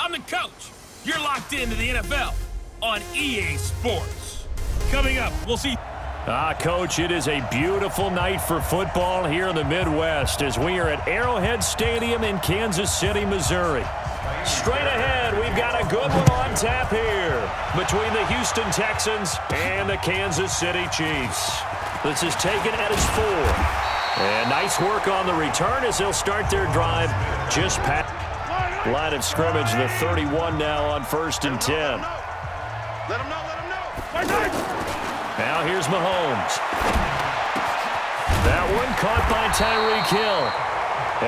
I'm the coach. You're locked into the NFL on EA Sports. Coming up, we'll see. Coach, it is a beautiful night for football here in the Midwest as we are at Arrowhead Stadium in Kansas City, Missouri. Straight ahead, we've got a good one on tap here between the Houston Texans and the Kansas City Chiefs. This is taken at his 4. And nice work on the return as they'll start their drive just past line of scrimmage, the 31 now on 1st and 10. Let him know. Now here's Mahomes. That one caught by Tyreek Hill.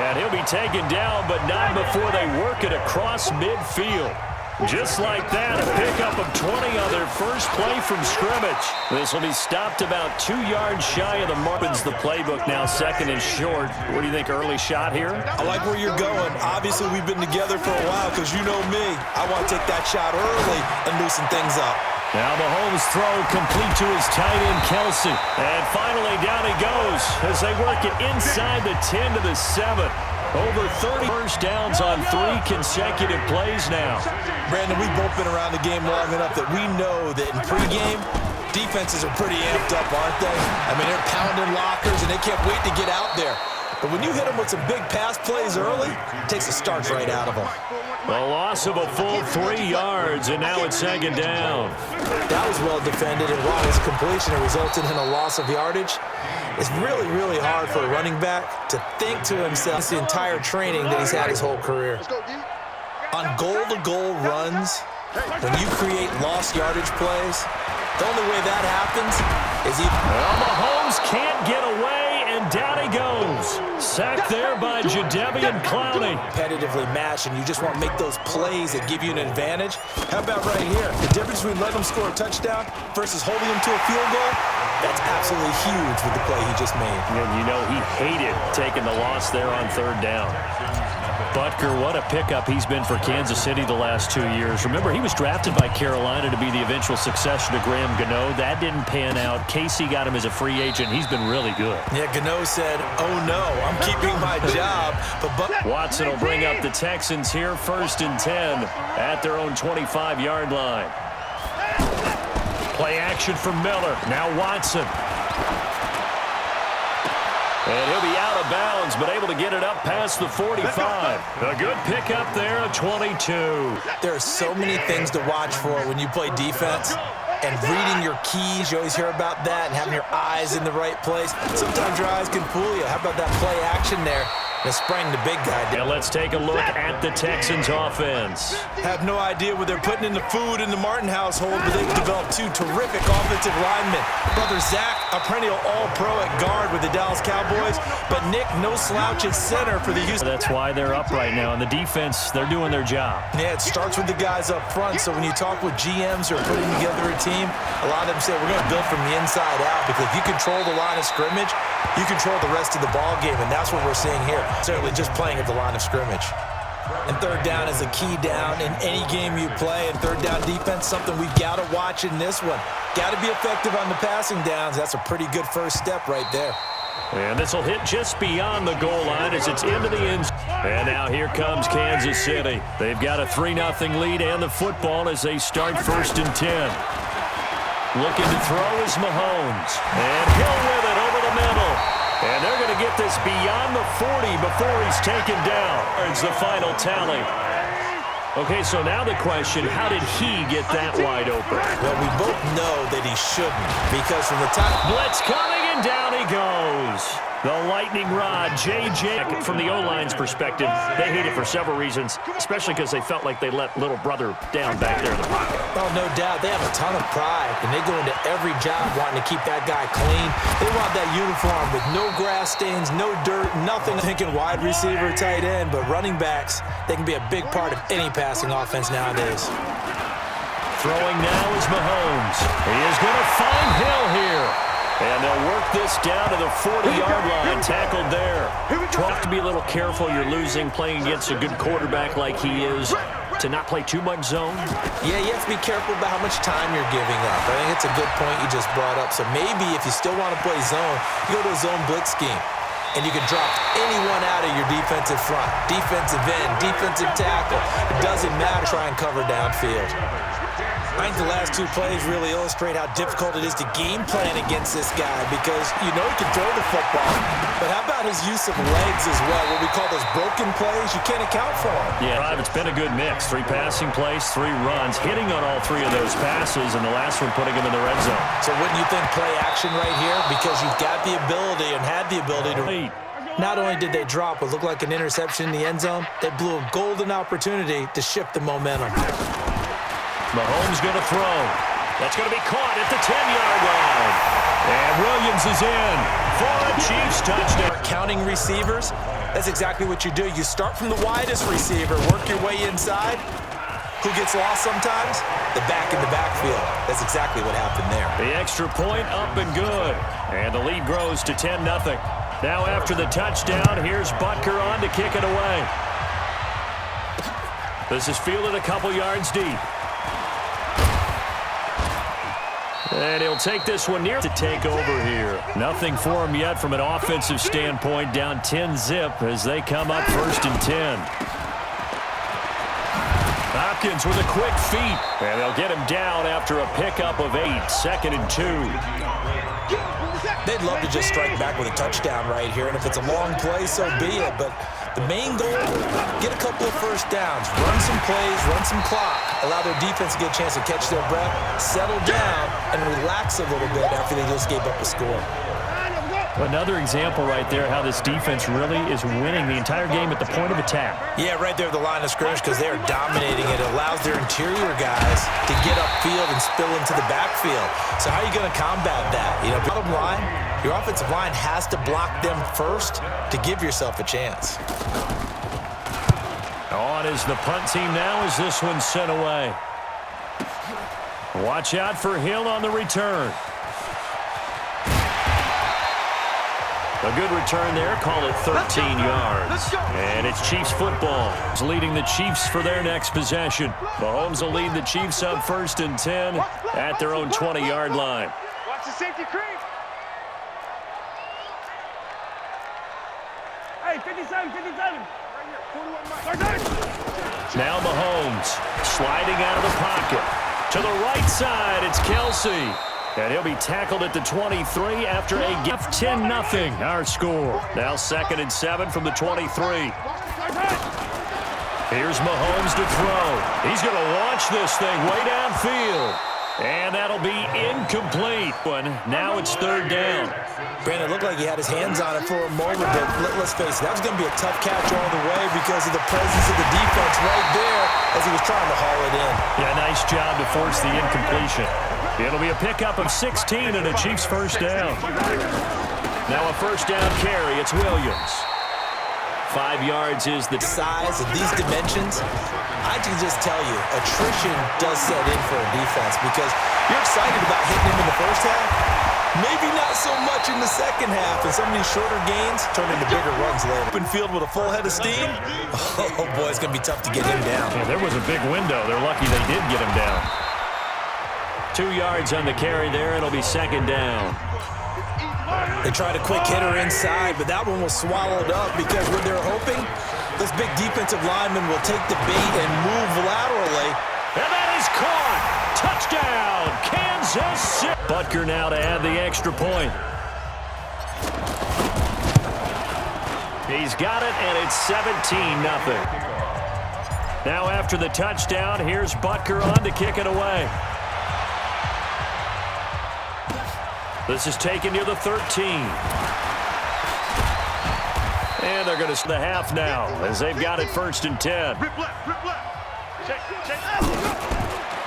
And he'll be taken down, but not before they work it across midfield. Just like that, a pickup of 20 on their first play from scrimmage. This will be stopped about 2 yards shy of the mark. It's the playbook now, 2nd and short. What do you think, early shot here? I like where you're going. Obviously, we've been together for a while because you know me. I want to take that shot early and loosen things up. Now Mahomes' throw complete to his tight end, Kelsey. And finally, down he goes as they work it inside the 10 to the 7. Over 30 first downs on 3 consecutive plays now. Brandon, we've both been around the game long enough that we know that in pregame, defenses are pretty amped up, aren't they? I mean, they're pounding lockers, and they can't wait to get out there. But when you hit them with some big pass plays early, it takes the starch right out of them. A loss of a full 3 yards, and now it's 2nd down. That was well defended, and while it was a completion, it resulted in a loss of yardage. It's really, really hard for a running back to think to himself the entire training that he's had his whole career. On goal-to-goal runs, when you create lost yardage plays, the only way that happens is well, Mahomes can't get away, and down he goes. Sacked there by Jadeveon Clowney. Competitively matched, and you just want to make those plays that give you an advantage. How about right here? The difference between letting him score a touchdown versus holding him to a field goal, that's absolutely huge with the play he just made. And you know he hated taking the loss there on 3rd down. Butker, what a pickup he's been for Kansas City the last 2 years. Remember, he was drafted by Carolina to be the eventual successor to Graham Gano. That didn't pan out. Casey got him as a free agent. He's been really good. Yeah, Gano said, oh no, I'm keeping my job. But Watson will bring up the Texans here, 1st and 10 at their own 25-yard line. Play action from Miller. Now Watson. And he'll be out of bounds, but able to get it up past the 45. A good pickup there, a 22. There are so many things to watch for when you play defense. And reading your keys, you always hear about that, and having your eyes in the right place. Sometimes your eyes can fool you. How about that play action there? And sprang the big guy down. And let's take a look at the Texans offense. Have no idea what they're putting in the food in the Martin household, but they've developed 2 terrific offensive linemen. Brother Zach, a perennial all-pro at guard with the Dallas Cowboys, but Nick, no slouch at center for the Houston. That's why they're up right now. And the defense, they're doing their job. Yeah, it starts with the guys up front. So when you talk with GMs who are putting together a team, a lot of them say we're going to build from the inside out, because if you control the line of scrimmage, you control the rest of the ball game, and that's what we're seeing here. Certainly just playing at the line of scrimmage. And 3rd down is a key down in any game you play. And 3rd down defense, something we've got to watch in this one. Got to be effective on the passing downs. That's a pretty good first step right there. And this will hit just beyond the goal line as it's into the end. And now here comes Kansas City. They've got a 3-0 lead and the football as they start 1st and 10. Looking to throw is Mahomes. And Hill with it over the middle. And they're going to get this beyond the 40 before he's taken down. It's the final tally. Okay, so now the question, how did he get that wide open? Well, we both know that he shouldn't, because from the top... Blitz coming, and down he goes. The lightning rod, J.J. From the O-line's perspective, they hate it for several reasons, especially because they felt like they let little brother down back there in the pocket. Oh, no doubt. They have a ton of pride, and they go into every job wanting to keep that guy clean. They want that uniform with no grass stains, no dirt, nothing. Thinking wide receiver, tight end, but running backs, they can be a big part of any passing offense nowadays. Throwing now is Mahomes. He is going to find Hill here. And they'll work this down to the 40-yard line, tackled there. Have to be a little careful. You're losing playing against a good quarterback like he is, to not play too much zone. Yeah, you have to be careful about how much time you're giving up. I think it's a good point you just brought up. So maybe if you still want to play zone, you go to a zone blitz scheme. and you can drop anyone out of your defensive front. Defensive end, defensive tackle. It doesn't matter. Try and cover downfield. I think the last two plays really illustrate how difficult it is to game plan against this guy because you know he can throw the football, but how about his use of legs as well? What we call those broken plays, you can't account for them. Yeah, it's been a good mix. 3 passing plays, 3 runs, hitting on all 3 of those passes, and the last one putting him in the red zone. So wouldn't you think play action right here? Because you've got the ability and had the ability to lead. Not only did they drop what looked like an interception in the end zone, they blew a golden opportunity to shift the momentum. Mahomes going to throw. That's going to be caught at the 10-yard line. And Williams is in for a Chiefs touchdown. Counting receivers, that's exactly what you do. You start from the widest receiver, work your way inside. Who gets lost sometimes? The back in the backfield. That's exactly what happened there. The extra point up and good. And the lead grows to 10-0. Now after the touchdown, here's Butker on to kick it away. This is fielded a couple yards deep. And he'll take this one near to take over here. Nothing for him yet from an offensive standpoint. Down 10-zip as they come up 1st and 10. Hopkins with a quick feet. And they'll get him down after a pickup of 8. 2nd and 2. They'd love to just strike back with a touchdown right here. And if it's a long play, so be it. But the main goal, get a couple of first downs. Run some plays, run some clock. Allow their defense to get a chance to catch their breath, settle down, and relax a little bit after they just gave up a score. Another example right there how this defense really is winning the entire game at the point of attack. Yeah, right there at the line of scrimmage because they are dominating it. It allows their interior guys to get upfield and spill into the backfield. So how are you going to combat that? You know, bottom line, your offensive line has to block them first to give yourself a chance. On is the punt team now as this one's sent away. Watch out for Hill on the return. A good return there. Call it 13 yards. And it's Chiefs football. It's leading the Chiefs for their next possession. Mahomes will lead the Chiefs up 1st and 10 at their own 20-yard line. Watch the safety creep. Hey, 57, 57. Right here. Now Mahomes sliding out of the pocket. To the right side, it's Kelsey. And he'll be tackled at the 23 after a gift. 10-0 our score. Now 2nd and 7 from the 23. Here's Mahomes to throw. He's going to launch this thing way downfield. And that'll be incomplete. Now it's 3rd down. Brandon, it looked like he had his hands on it for a moment, but let's face it, that was going to be a tough catch all the way because of the presence of the defense right there as he was trying to haul it in. Yeah, nice job to force the incompletion. It'll be a pickup of 16 and a Chiefs 1st down. Now a 1st down carry. It's Williams. 5 yards is the size of these dimensions. I can just tell you, attrition does set in for a defense because you're excited about hitting him in the first half. Maybe not so much in the second half, and some of these shorter gains turn into bigger runs later. Open field with a full head of steam. Oh boy, it's going to be tough to get him down. Yeah, there was a big window. They're lucky they did get him down. 2 yards on the carry there. It'll be 2nd down. They tried a quick hitter inside, but that one was swallowed up because what they're hoping, this big defensive lineman will take the bait and move laterally. And that is caught. Touchdown, Kansas City. Butker now to add the extra point. He's got it, and it's 17-0. Now after the touchdown, here's Butker on to kick it away. This is taken near the 13. And they're going to the half now as they've got it 1st and 10.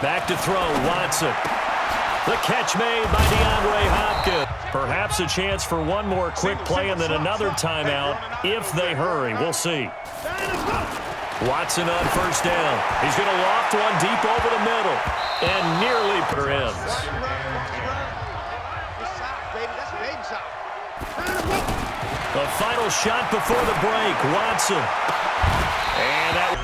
Back to throw, Watson. The catch made by DeAndre Hopkins. Perhaps a chance for one more quick play and then another timeout if they hurry. We'll see. Watson on 1st down. He's going to loft one deep over the middle and nearly ends. The final shot before the break, Watson. And that.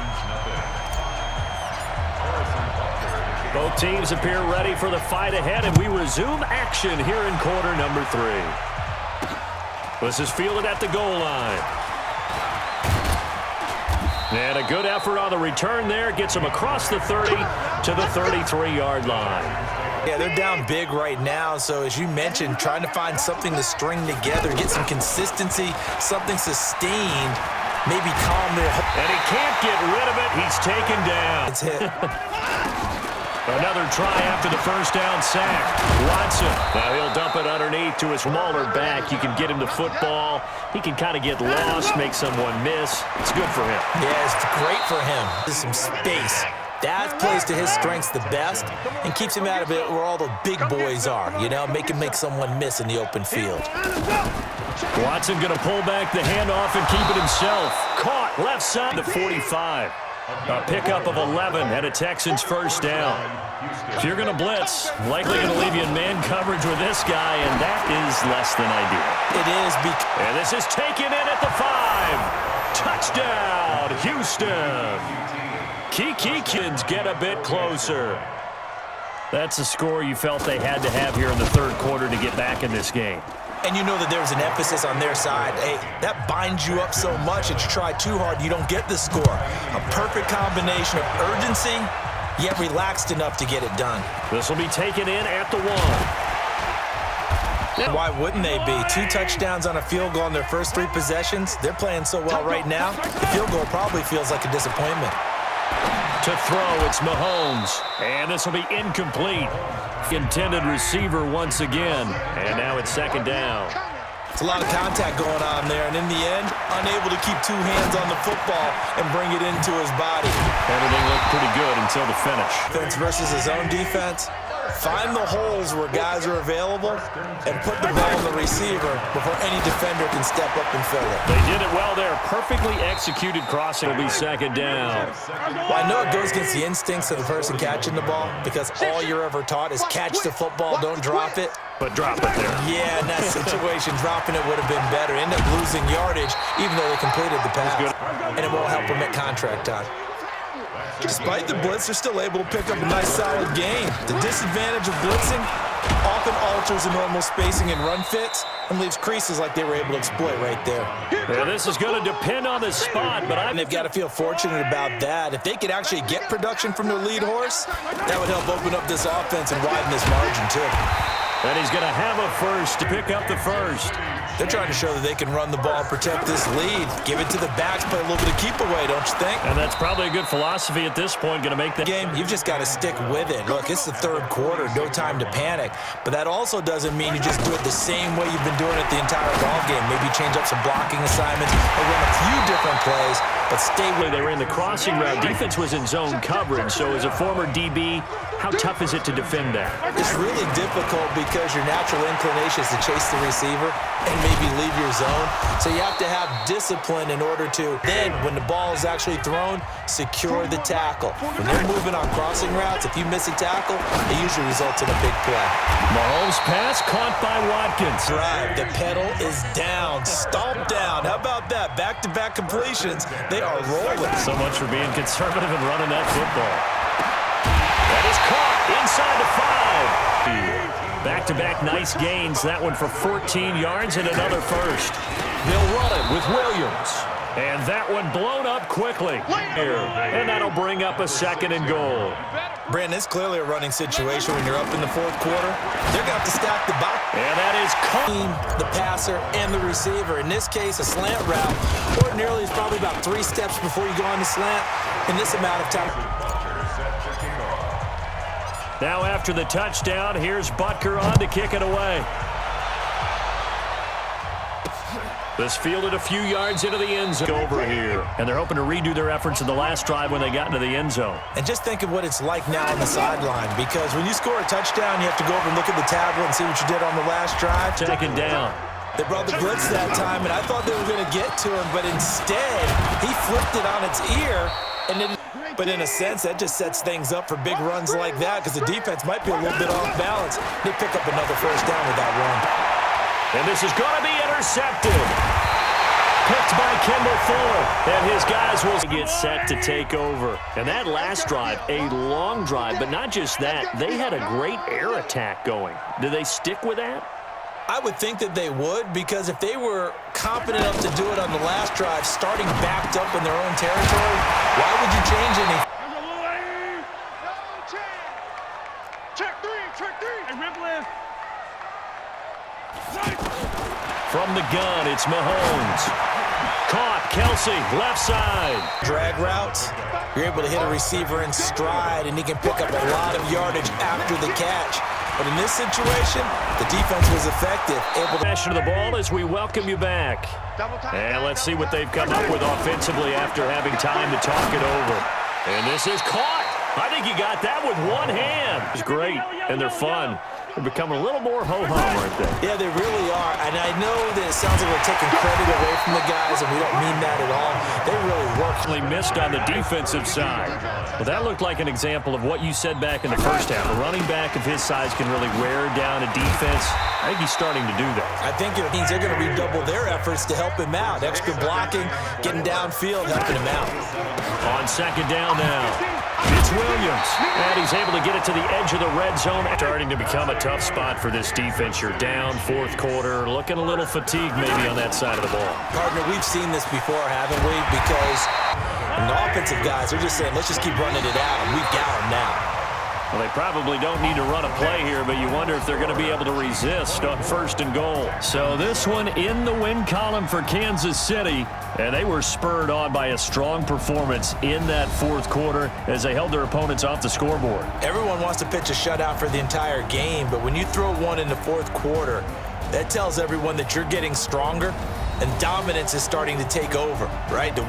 Both teams appear ready for the fight ahead, and we resume action here in quarter number 3. This is fielded at the goal line. And a good effort on the return there. Gets him across the 30 to the 33-yard line. Yeah, they're down big right now, so as you mentioned, trying to find something to string together, get some consistency, something sustained, maybe calm their... And he can't get rid of it. He's taken down. It's hit. Another try after the first down sack. Watson. Now he'll dump it underneath to his smaller back. You can get him the football. He can kind of get lost, make someone miss. It's good for him. Yeah, it's great for him. There's some space. That plays to his strengths the best and keeps him out of it where all the big boys are, you know, make someone miss in the open field. Watson going to pull back the handoff and keep it himself. Caught left side to 45. A pickup of 11 and a Texans first down. If you're going to blitz, likely going to leave you in man coverage with this guy, and that is less than ideal. It is. And this is taken in at the 5. Touchdown, Houston. Kiki kids get a bit closer. That's a score you felt they had to have here in the third quarter to get back in this game. And you know that there was an emphasis on their side. Hey, that binds you up so much that you try too hard, you don't get the score. A perfect combination of urgency, yet relaxed enough to get it done. This will be taken in at the 1. Why wouldn't they be? 2 touchdowns on a field goal in their first 3 possessions. They're playing so well right now, the field goal probably feels like a disappointment. To throw, it's Mahomes. And this will be incomplete. Intended receiver once again. And now it's second down. It's a lot of contact going on there, and in the end, unable to keep 2 hands on the football and bring it into his body. Everything looked pretty good until the finish. Defense versus his own defense. Find the holes where guys are available and put the ball on the receiver before any defender can step up and fill it. They did it well there. Perfectly executed crossing will be second down. Well, I know it goes against the instincts of the person catching the ball because all you're ever taught is catch the football, don't drop it. But drop it there. Yeah, in that situation, dropping it would have been better. End up losing yardage even though they completed the pass. And it won't help them at contract time. Despite the blitz, they're still able to pick up a nice, solid gain. The disadvantage of blitzing often alters the normal spacing and run fits and leaves creases like they were able to exploit right there. Yeah, this is going to depend on the spot, but they've got to feel fortunate about that. If they could actually get production from their lead horse, that would help open up this offense and widen this margin, too. And he's going to have a first to pick up the first. They're trying to show that they can run the ball and protect this lead. Give it to the backs, play a little bit of keep away, don't you think? And that's probably a good philosophy at this point, going to make that game. You've just got to stick with it. Look, it's the third quarter, no time to panic. But that also doesn't mean you just do it the same way you've been doing it the entire ball game. Maybe change up some blocking assignments or run a few different plays, but stay with it. They ran the crossing route. Defense was in zone coverage, so as a former DB, how tough is it to defend that? It's really difficult because your natural inclination is to chase the receiver and maybe leave your zone. So you have to have discipline in order to then, when the ball is actually thrown, secure the tackle. When they're moving on crossing routes, if you miss a tackle, it usually results in a big play. Mahomes pass caught by Watkins. Drive. The pedal is down. Stomp down. How about that? Back-to-back completions. They are rolling. So much for being conservative and running that football. That is caught inside the 5. Back-to-back nice gains. That one for 14 yards and another first. They'll run it with Williams. And that one blown up quickly. And that'll bring up a second and goal. Brandon, it's clearly a running situation when you're up in the fourth quarter. They're going to have to stack the box. And that is caught. The passer and the receiver. In this case, a slant route. Ordinarily, it's probably about 3 steps before you go on the slant. In this amount of time. Now after the touchdown, here's Butker on to kick it away. This fielded a few yards into the end zone over here. And they're hoping to redo their efforts in the last drive when they got into the end zone. And just think of what it's like now on the sideline. Because when you score a touchdown, you have to go over and look at the tablet and see what you did on the last drive. Taken down. They brought the blitz that time, and I thought they were going to get to him. But instead, he flipped it on its ear. But in a sense, that just sets things up for big runs like that because the defense might be a little bit off balance. They pick up another first down with that run. And this is going to be intercepted. Picked by Kendall Fuller. And his guys will get set to take over. And that last drive, a long drive, but not just that. They had a great air attack going. Do they stick with that? I would think that they would, because if they were confident enough to do it on the last drive, starting backed up in their own territory, why would you change anything? Check three. Hey, rip left. From the gun, it's Mahomes. Caught, Kelsey, left side. Drag routes, you're able to hit a receiver in stride, and he can pick up a lot of yardage after the catch. But in this situation, the defense was effective, able to Possession of the ball as we welcome you back. And let's see what they've come up with offensively after having time to talk it over. And this is caught. I think he got that with one hand. It's great, and they're fun. They're becoming a little more ho-hum right there. Yeah, they really are. And I know that it sounds like we're taking credit away from the guys, and we don't mean that at all. They really worked. Missed on the defensive side. Well, that looked like an example of what you said back in the first half. A running back of his size can really wear down a defense. I think he's starting to do that. I think it means they're going to redouble their efforts to help him out. Extra blocking, getting downfield, helping him out. On second down now, it's Williams. And he's able to get it to the edge of the red zone. Starting to become a tough spot for this defense. You're down fourth quarter, looking a little fatigued maybe on that side of the ball. Partner, we've seen this before, haven't we? Because the offensive guys are just saying, let's just keep running it out, and we've got them now. Well, they probably don't need to run a play here, but you wonder if they're going to be able to resist on first and goal. So this one in the win column for Kansas City, and they were spurred on by a strong performance in that fourth quarter as they held their opponents off the scoreboard. Everyone wants to pitch a shutout for the entire game, but when you throw one in the fourth quarter, that tells everyone that you're getting stronger and dominance is starting to take over, right?